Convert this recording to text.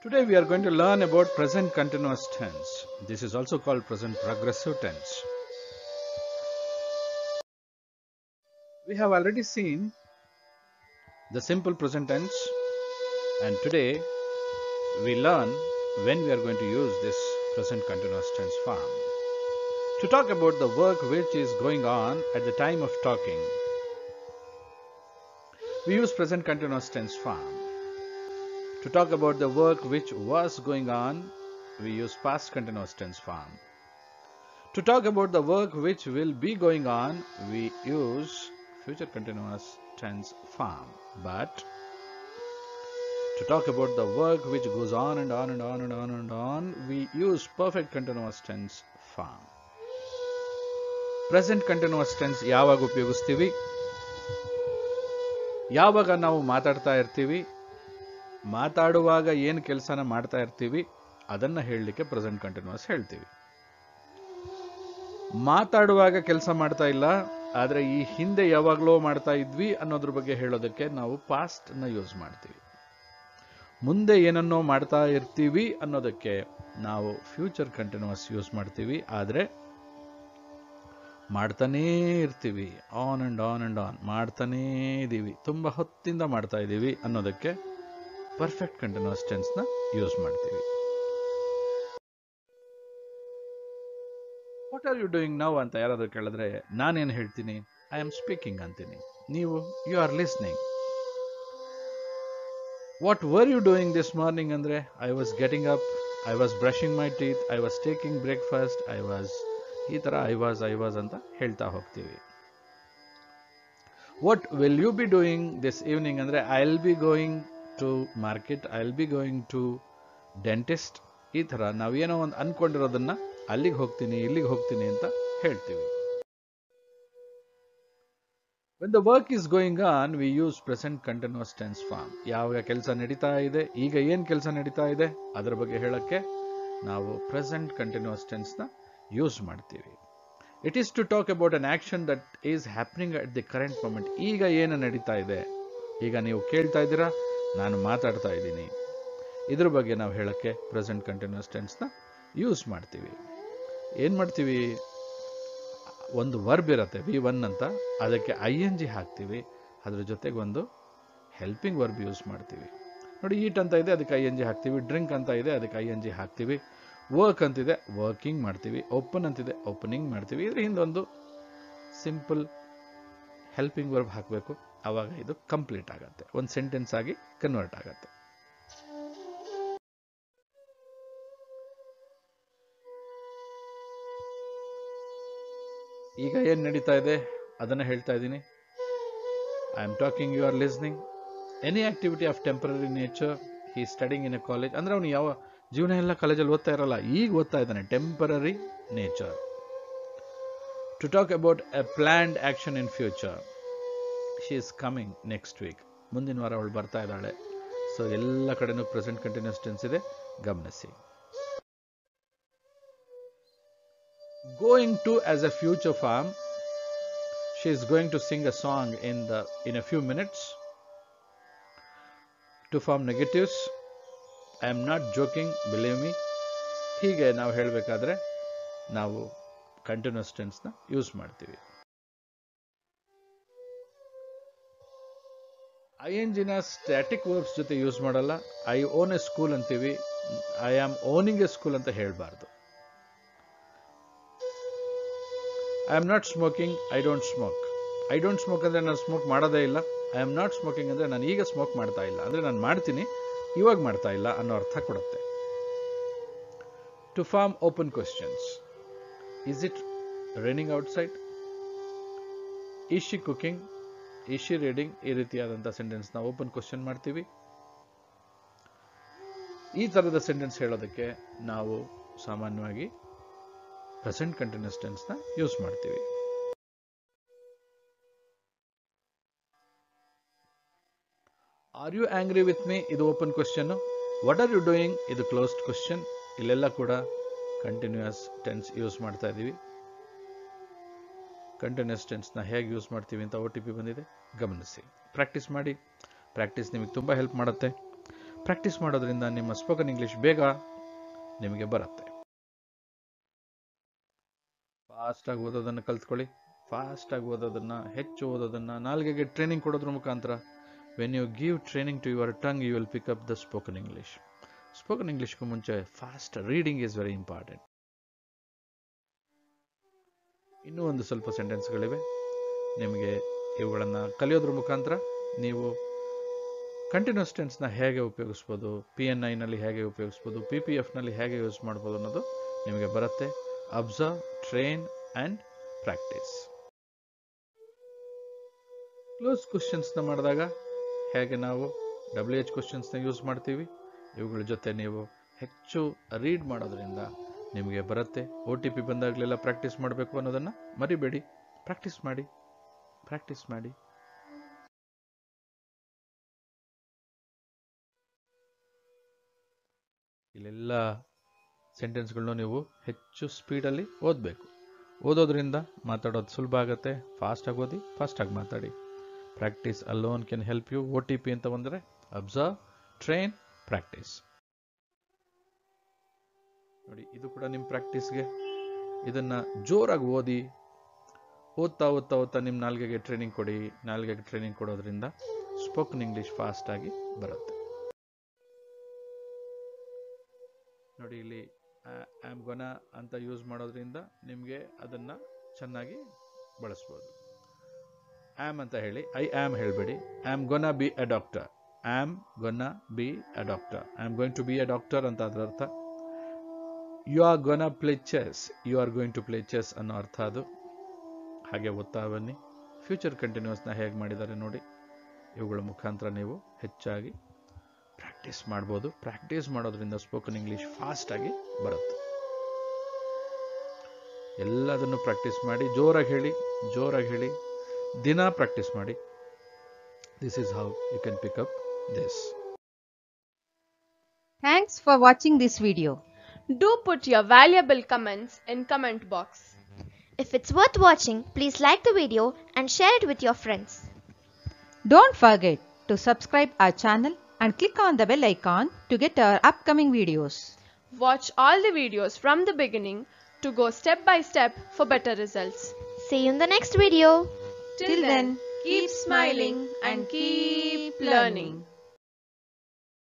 Today we are going to learn about present continuous tense. This is also called present progressive tense. We have already seen the simple present tense, and today we learn when we are going to use this present continuous tense form. To talk about the work which is going on at the time of talking, we use present continuous tense form. To talk about the work which was going on, we use past continuous tense form. To talk about the work which will be going on, we use future continuous tense form. But to talk about the work which goes on and on and on and on and on, we use perfect continuous tense form. Present continuous tense ಯಾವಾಗ ಉಪಯೋಗಿಸ್ತೀವಿ? ಯಾವಾಗ ನಾವು ಮಾತಾಡ್ತಾ ಇರ್ತೀವಿ, ಮಾತಾಡುವಾಗ ಏನು ಕೆಲಸನ ಮಾಡ್ತಾ ಇರ್ತೀವಿ ಅದನ್ನು ಹೇಳಲಿಕ್ಕೆ ಪ್ರೆಸೆಂಟ್ ಕಂಟಿನ್ಯೂಸ್ ಹೇಳ್ತೀವಿ. ಮಾತಾಡುವಾಗ ಕೆಲಸ ಮಾಡ್ತಾ ಇಲ್ಲ, ಆದರೆ ಈ ಹಿಂದೆ ಯಾವಾಗಲೂ ಮಾಡ್ತಾ ಇದ್ವಿ ಅನ್ನೋದ್ರ ಬಗ್ಗೆ ಹೇಳೋದಕ್ಕೆ ನಾವು ಪಾಸ್ಟ್ನ ಯೂಸ್ ಮಾಡ್ತೀವಿ. ಮುಂದೆ ಏನನ್ನೋ ಮಾಡ್ತಾ ಇರ್ತೀವಿ ಅನ್ನೋದಕ್ಕೆ ನಾವು ಫ್ಯೂಚರ್ ಕಂಟಿನ್ಯೂಸ್ ಯೂಸ್ ಮಾಡ್ತೀವಿ. ಆದರೆ ಮಾಡ್ತಾನೇ ಇರ್ತೀವಿ, on and on and on ಮಾಡ್ತಾನೇ ಇದ್ದೀವಿ, ತುಂಬ ಹೊತ್ತಿಂದ ಮಾಡ್ತಾ ಇದ್ದೀವಿ ಅನ್ನೋದಕ್ಕೆ ಪರ್ಫೆಕ್ಟ್ ಕಂಟಿನ್ಯೂಸ್ ಟೆನ್ಸ್ನ ಯೂಸ್ ಮಾಡ್ತೀವಿ. What are you doing now ಅಂತ ಯಾರಾದರೂ ಕೇಳಿದ್ರೆ ನಾನೇನು ಹೇಳ್ತೀನಿ? ಐ ಆಮ್ ಸ್ಪೀಕಿಂಗ್ ಅಂತೀನಿ. ನೀವು you are listening. What were you doing this morning ಅಂದರೆ I was getting up, I was brushing my teeth, I was taking breakfast, ಈ ಥರ ಐ ವಾಸ್ ಅಂತ ಹೇಳ್ತಾ ಹೋಗ್ತೀವಿ. What will you be doing this evening ಅಂದರೆ I will be going to market, I will be going to dentist. ಈ ಥರ ನಾವೇನೋ ಒಂದು ಅಂದ್ಕೊಂಡಿರೋದನ್ನ ಅಲ್ಲಿಗೆ ಹೋಗ್ತೀನಿ, ಇಲ್ಲಿಗೆ ಹೋಗ್ತೀನಿ ಅಂತ ಹೇಳ್ತೀವಿ. When the work is going on, we use present continuous tense form. ಯಾವಾಗ ಕೆಲಸ ನಡೀತಾ ಇದೆ, ಈಗ ಏನು ಕೆಲಸ ನಡೀತಾ ಇದೆ ಅದರ ಬಗ್ಗೆ ಹೇಳಕ್ಕೆ ನಾವು ಪ್ರೆಸೆಂಟ್ ಕಂಟಿನ್ಯೂಸ್ ಟೆನ್ಸ್ನ ಯೂಸ್ ಮಾಡ್ತೀವಿ. It is to talk about an action that is happening at the current moment. ಈಗ ಏನು ನಡೀತಾ ಇದೆ, ಈಗ ನೀವು ಕೇಳ್ತಾ ಇದ್ದೀರಾ, ನಾನು ಮಾತಾಡ್ತಾ ಇದ್ದೀನಿ, ಇದ್ರ ಬಗ್ಗೆ ನಾವು ಹೇಳಕ್ಕೆ ಪ್ರೆಸೆಂಟ್ ಕಂಟಿನ್ಯೂಸ್ ಟೆನ್ಸ್ನ ಯೂಸ್ ಮಾಡ್ತೀವಿ. ಏನು ಮಾಡ್ತೀವಿ? ಒಂದು ವರ್ಬ್ ಇರುತ್ತೆ V1 ಅಂತ, ಅದಕ್ಕೆ ING ಹಾಕ್ತೀವಿ, ಅದ್ರ ಜೊತೆಗೆ ಒಂದು ಹೆಲ್ಪಿಂಗ್ ವರ್ಬ್ ಯೂಸ್ ಮಾಡ್ತೀವಿ. ನೋಡಿ, ಈಟ್ ಅಂತ ಇದೆ, ಅದಕ್ಕೆ ING ಹಾಕ್ತೀವಿ. ಡ್ರಿಂಕ್ ಅಂತ ಇದೆ, ಅದಕ್ಕೆ ING ಹಾಕ್ತೀವಿ. ವರ್ಕ್ ಅಂತಿದೆ, ವರ್ಕಿಂಗ್ ಮಾಡ್ತೀವಿ. ಓಪನ್ ಅಂತಿದೆ, ಓಪನಿಂಗ್ ಮಾಡ್ತೀವಿ. ಇದ್ರ ಹಿಂದೊಂದು ಸಿಂಪಲ್ ಹೆಲ್ಪಿಂಗ್ ವರ್ಬ್ ಹಾಕಬೇಕು, ಆವಾಗ ಇದು ಕಂಪ್ಲೀಟ್ ಆಗುತ್ತೆ, ಒಂದು ಸೆಂಟೆನ್ಸ್ ಆಗಿ ಕನ್ವರ್ಟ್ ಆಗುತ್ತೆ. ಈಗ ಏನು ನಡೀತಾ ಇದೆ ಅದನ್ನು ಹೇಳ್ತಾ ಇದ್ದೀನಿ. I am talking, you are listening. Any activity of temporary nature. He studying in a college ಅಂದರೆ ಅವನು ಯಾವ ಜೀವನ ಎಲ್ಲ ಕಾಲೇಜಲ್ಲಿ ಓದ್ತಾ ಇರಲ್ಲ, ಈಗ ಓದ್ತಾ ಇದ್ದಾನೆ. Temporary nature. To talk about a planned action in future. She is coming next week. ಮುಂದಿನ ವಾರ ಅವಳು ಬರ್ತಾ ಇದ್ದಾಳೆ. ಸೊ ಎಲ್ಲ ಕಡೆನೂ ಪ್ರೆಸೆಂಟ್ ಕಂಟಿನ್ಯೂಸ್ ಟೆನ್ಸ್ ಇದೆ, ಗಮನಿಸಿ. Going to as a future form. She is going to sing a song in a few minutes. To form negatives. I am not joking, believe me. ಹೀಗೆ ನಾವು ಹೇಳಬೇಕಾದ್ರೆ ನಾವು ಕಂಟಿನ್ಯೂಸ್ ಟೆನ್ಸ್ನ use ಮಾಡ್ತೀವಿ. INGನ static verbs ಜೊತೆ use ಮಾಡಲ್ಲ. I own A school ಅಂತೀವಿ, I am owning A school ಅಂತ ಹೇಳಬಾರ್ದು. I am not smoking, I don't smoke. I don't smoke ಅಂದರೆ ನಾನು ಸ್ಮೋಕ್ ಮಾಡೋದೇ ಇಲ್ಲ. ಐ ಆಮ್ ನಾಟ್ ಸ್ಮೋಕಿಂಗ್ ಅಂದರೆ ನಾನು ಈಗ ಸ್ಮೋಕ್ ಮಾಡ್ತಾ ಇಲ್ಲ, ಅಂದರೆ ನಾನು ಮಾಡ್ತೀನಿ, ಇವಾಗ ಮಾಡ್ತಾ ಇಲ್ಲ ಅನ್ನೋ ಅರ್ಥ ಕೊಡುತ್ತೆ. To form open questions. Is it raining outside? Is she cooking? Is she reading? ಈ ರೀತಿಯಾದಂಥ ಸೆಂಟೆನ್ಸ್ನ ಓಪನ್ ಕ್ವೆಶ್ಚನ್ ಮಾಡ್ತೀವಿ. ಈ ಥರದ ಸೆಂಟೆನ್ಸ್ ಹೇಳೋದಕ್ಕೆ ನಾವು ಸಾಮಾನ್ಯವಾಗಿ ಪ್ರೆಸೆಂಟ್ ಕಂಟಿನ್ಯೂಸ್ ಟೆನ್ಸ್ನ ಯೂಸ್ ಮಾಡ್ತೀವಿ. Are you angry with me? ಇದು open question. What are you doing? ಇದು ಕ್ಲೋಸ್ಡ್ ಕ್ವೆಶ್ಚನ್. ಇಲ್ಲೆಲ್ಲ ಕೂಡ ಕಂಟಿನ್ಯೂಸ್ ಟೆನ್ಸ್ ಯೂಸ್ ಮಾಡ್ತಾ ಇದ್ದೀವಿ. ಕಂಟಿನ್ಯೂಸ್ ಟೆನ್ಸ್ನ ಹೇಗೆ ಯೂಸ್ ಮಾಡ್ತೀವಿ ಅಂತ OTP ಬಂದಿದೆ, ಗಮನಿಸಿ. ಪ್ರಾಕ್ಟೀಸ್ ಮಾಡಿ. ಪ್ರಾಕ್ಟೀಸ್ ನಿಮಗೆ ತುಂಬ ಹೆಲ್ಪ್ ಮಾಡುತ್ತೆ. ಪ್ರಾಕ್ಟೀಸ್ ಮಾಡೋದ್ರಿಂದ ನಿಮ್ಮ ಸ್ಪೋಕನ್ ಇಂಗ್ಲಿಷ್ ಬೇಗ ನಿಮಗೆ ಬರುತ್ತೆ. ಫಾಸ್ಟಾಗಿ ಓದೋದನ್ನು ಕಲ್ತ್ಕೊಳ್ಳಿ. ಫಾಸ್ಟಾಗಿ ಓದೋದನ್ನು, ಹೆಚ್ಚು ಓದೋದನ್ನು, ನಾಲ್ಗೆಗೆ ಟ್ರೈನಿಂಗ್ ಕೊಡೋದ್ರ ಮುಖಾಂತರ when you give training to your tongue you will pick up the spoken English. Spoken ಇಂಗ್ಲಿಷ್ಗೂ ಮುಂಚೆ fast reading is very important. ಇನ್ನೂ ಒಂದು ಸ್ವಲ್ಪ ಸೆಂಟೆನ್ಸ್ಗಳಿವೆ. ನಿಮಗೆ ಇವುಗಳನ್ನು ಕಲಿಯೋದ್ರ ಮುಖಾಂತರ ನೀವು ಕಂಟಿನ್ಯೂಸ್ ಟೆನ್ಸ್ನ ಹೇಗೆ ಉಪಯೋಗಿಸ್ಬೋದು, PNI-ನಲ್ಲಿ ಹೇಗೆ ಉಪಯೋಗಿಸ್ಬೋದು, PPF-ನಲ್ಲಿ ಹೇಗೆ ಯೂಸ್ ಮಾಡ್ಬೋದು ಅನ್ನೋದು ನಿಮಗೆ ಬರುತ್ತೆ. Observe, train and practice. Close ಕ್ವಶನ್ಸ್ನ ಮಾಡಿದಾಗ ಹೇಗೆ ನಾವು WH ಕ್ವಶನ್ಸ್ನ ಯೂಸ್ ಮಾಡ್ತೀವಿ, ಇವುಗಳ ಜೊತೆ ನೀವು ಹೆಚ್ಚು ರೀಡ್ ಮಾಡೋದ್ರಿಂದ ನಿಮಗೆ ಬರುತ್ತೆ. OTP ಬಂದಾಗಲೆಲ್ಲ ಪ್ರಾಕ್ಟೀಸ್ ಮಾಡಬೇಕು ಅನ್ನೋದನ್ನು ಮರಿಬೇಡಿ. ಪ್ರಾಕ್ಟೀಸ್ ಮಾಡಿ, ಪ್ರಾಕ್ಟೀಸ್ ಮಾಡಿ. ಇಲ್ಲೆಲ್ಲ ಸೆಂಟೆನ್ಸ್ಗಳನ್ನೂ ನೀವು ಹೆಚ್ಚು ಸ್ಪೀಡಲ್ಲಿ ಓದಬೇಕು. ಓದೋದ್ರಿಂದ ಮಾತಾಡೋದು ಸುಲಭ ಆಗುತ್ತೆ. ಫಾಸ್ಟಾಗಿ ಓದಿ, ಫಾಸ್ಟಾಗಿ ಮಾತಾಡಿ. Practice alone can help you. OTP ಅಂತ ಬಂದರೆ ಅಬ್ಸರ್ವ್, ಟ್ರೈನ್, ಪ್ರಾಕ್ಟೀಸ್. ನೋಡಿ, ಇದು ಕೂಡ ನಿಮ್ಮ ಪ್ರಾಕ್ಟೀಸ್ಗೆ. ಇದನ್ನು ಜೋರಾಗಿ ಓದಿ, ಓದ್ತಾ ಓದ್ತಾ ಓದ್ತಾ ನಿಮ್ಮ ನಾಲ್ಗೆಗೆ ಟ್ರೈನಿಂಗ್ ಕೊಡಿ. ನಾಲ್ಗೆಗೆ ಟ್ರೈನಿಂಗ್ ಕೊಡೋದ್ರಿಂದ ಸ್ಪೋಕನ್ ಇಂಗ್ಲಿಷ್ ಫಾಸ್ಟಾಗಿ ಬರುತ್ತೆ. ನೋಡಿ, ಇಲ್ಲಿ ಆಮ್ ಗೊನ ಅಂತ ಯೂಸ್ ಮಾಡೋದ್ರಿಂದ ನಿಮಗೆ ಅದನ್ನು ಚೆನ್ನಾಗಿ ಬಳಸ್ಬೋದು. ಆಮ್ ಅಂತ ಹೇಳಿ ಐ ಆಮ್ ಹೇಳಬೇಡಿ. Am gonna be a doctor. Am gonna be a doctor. I am going to be a doctor ಅಂತ ಅದರ ಅರ್ಥ. You are gonna play chess. You are going to play chess ಅನ್ನೋ ಅರ್ಥ ಅದು. ಹಾಗೆ ಓದ್ತಾ ಬನ್ನಿ. ಫ್ಯೂಚರ್ ಕಂಟಿನ್ಯೂಸ್ನ ಹೇಗೆ ಮಾಡಿದ್ದಾರೆ ನೋಡಿ. ಇವುಗಳ ಮುಖಾಂತರ ನೀವು ಹೆಚ್ಚಾಗಿ ಪ್ರಾಕ್ಟೀಸ್ ಮಾಡ್ಬೋದು. ಪ್ರಾಕ್ಟೀಸ್ ಮಾಡೋದ್ರಿಂದ ಸ್ಪೋಕನ್ ಇಂಗ್ಲಿಷ್ ಫಾಸ್ಟಾಗಿ ಬರುತ್ತೆ. ಎಲ್ಲದನ್ನು ಪ್ರಾಕ್ಟೀಸ್ ಮಾಡಿ. ಜೋರಾಗಿ ಹೇಳಿ, ಜೋರಾಗಿ ಹೇಳಿ. ದಿನ ಪ್ರಾಕ್ಟೀಸ್ ಮಾಡಿ. This is how you can pick up this. Thanks for watching this video. Do put your valuable comments in comment box. If it's worth watching, please like the video and share it with your friends. Don't forget to subscribe our channel and click on the bell icon to get our upcoming videos. Watch all the videos from the beginning to go step by step for better results. See you in the next video. Till then, keep smiling and keep learning.